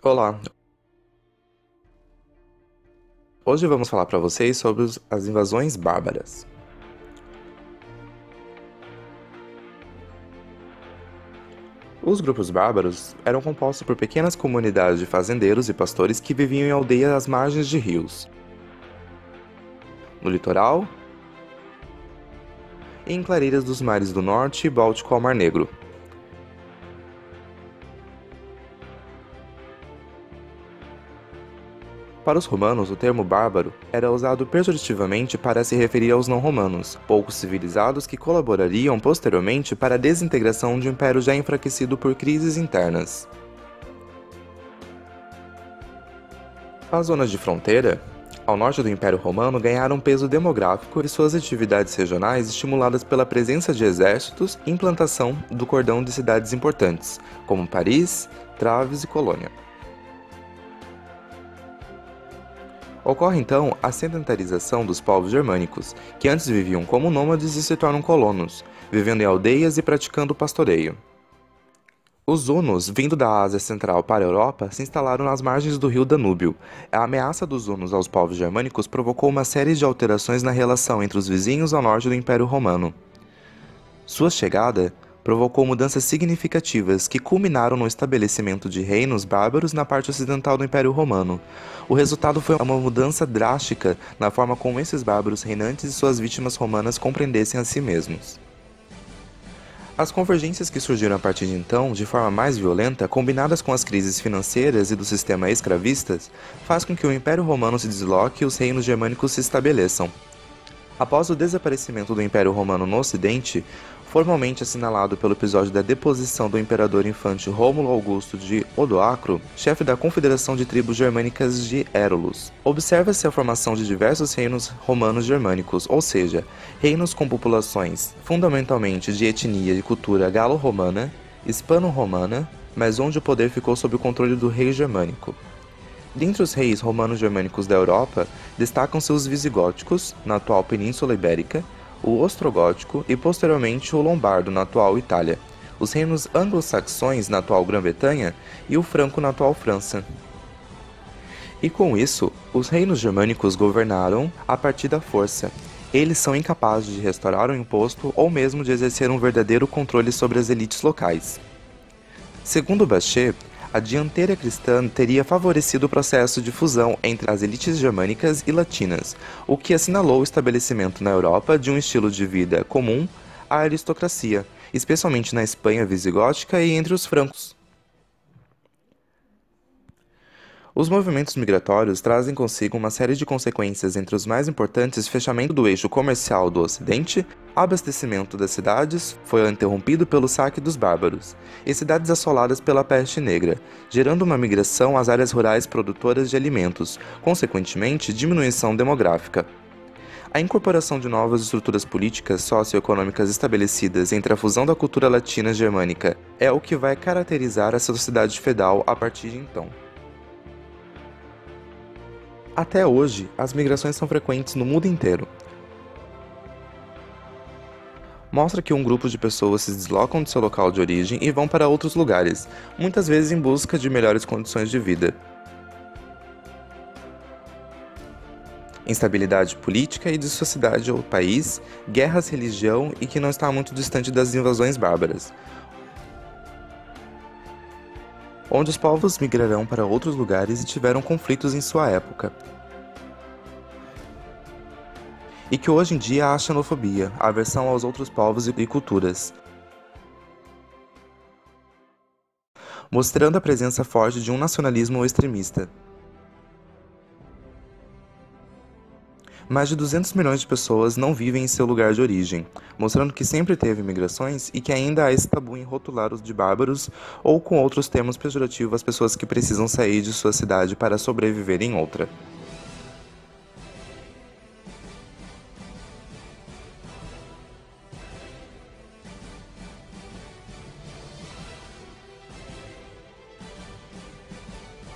Olá, hoje vamos falar para vocês sobre as invasões bárbaras. Os grupos bárbaros eram compostos por pequenas comunidades de fazendeiros e pastores que viviam em aldeias às margens de rios, no litoral e em clareiras dos mares do Norte e Báltico ao Mar Negro. Para os romanos, o termo bárbaro era usado pejorativamente para se referir aos não-romanos, pouco civilizados que colaborariam posteriormente para a desintegração de um império já enfraquecido por crises internas. As zonas de fronteira, ao norte do Império Romano, ganharam peso demográfico e suas atividades regionais estimuladas pela presença de exércitos e implantação do cordão de cidades importantes, como Paris, Traves e Colônia. Ocorre então a sedentarização dos povos germânicos, que antes viviam como nômades e se tornam colonos, vivendo em aldeias e praticando pastoreio. Os hunos, vindo da Ásia Central para a Europa, se instalaram nas margens do rio Danúbio. A ameaça dos hunos aos povos germânicos provocou uma série de alterações na relação entre os vizinhos ao norte do Império Romano. Sua chegada provocou mudanças significativas que culminaram no estabelecimento de reinos bárbaros na parte ocidental do Império Romano. O resultado foi uma mudança drástica na forma como esses bárbaros reinantes e suas vítimas romanas compreendessem a si mesmos. As convergências que surgiram a partir de então, de forma mais violenta, combinadas com as crises financeiras e do sistema escravista, faz com que o Império Romano se desloque e os reinos germânicos se estabeleçam. Após o desaparecimento do Império Romano no Ocidente, formalmente assinalado pelo episódio da deposição do imperador infante Rômulo Augusto de Odoacro, chefe da Confederação de Tribos Germânicas de Érulos, observa-se a formação de diversos reinos romanos germânicos, ou seja, reinos com populações fundamentalmente de etnia e cultura galo-romana, hispano-romana, mas onde o poder ficou sob o controle do rei germânico. Dentre os reis romanos-germânicos da Europa, destacam-se os visigóticos, na atual Península Ibérica, o ostrogótico e posteriormente o lombardo na atual Itália, os reinos anglo-saxões na atual Grã-Bretanha e o franco na atual França. E com isso, os reinos germânicos governaram a partir da força. Eles são incapazes de restaurar o imposto ou mesmo de exercer um verdadeiro controle sobre as elites locais. Segundo Bachet, a dianteira cristã teria favorecido o processo de fusão entre as elites germânicas e latinas, o que assinalou o estabelecimento na Europa de um estilo de vida comum à aristocracia, especialmente na Espanha visigótica e entre os francos. Os movimentos migratórios trazem consigo uma série de consequências, entre os mais importantes: fechamento do eixo comercial do Ocidente, abastecimento das cidades foi interrompido pelo saque dos bárbaros, e cidades assoladas pela peste negra, gerando uma migração às áreas rurais produtoras de alimentos, consequentemente diminuição demográfica. A incorporação de novas estruturas políticas socioeconômicas estabelecidas entre a fusão da cultura latina germânica é o que vai caracterizar a sociedade feudal a partir de então. Até hoje, as migrações são frequentes no mundo inteiro. Mostra que um grupo de pessoas se deslocam de seu local de origem e vão para outros lugares, muitas vezes em busca de melhores condições de vida. Instabilidade política e de sociedade ou país, guerras, religião e que não está muito distante das invasões bárbaras, onde os povos migrarão para outros lugares e tiveram conflitos em sua época. E que hoje em dia há a xenofobia, a aversão aos outros povos e culturas, mostrando a presença forte de um nacionalismo extremista. Mais de 200 milhões de pessoas não vivem em seu lugar de origem, mostrando que sempre teve migrações e que ainda há esse tabu em rotular os de bárbaros ou com outros termos pejorativos as pessoas que precisam sair de sua cidade para sobreviver em outra.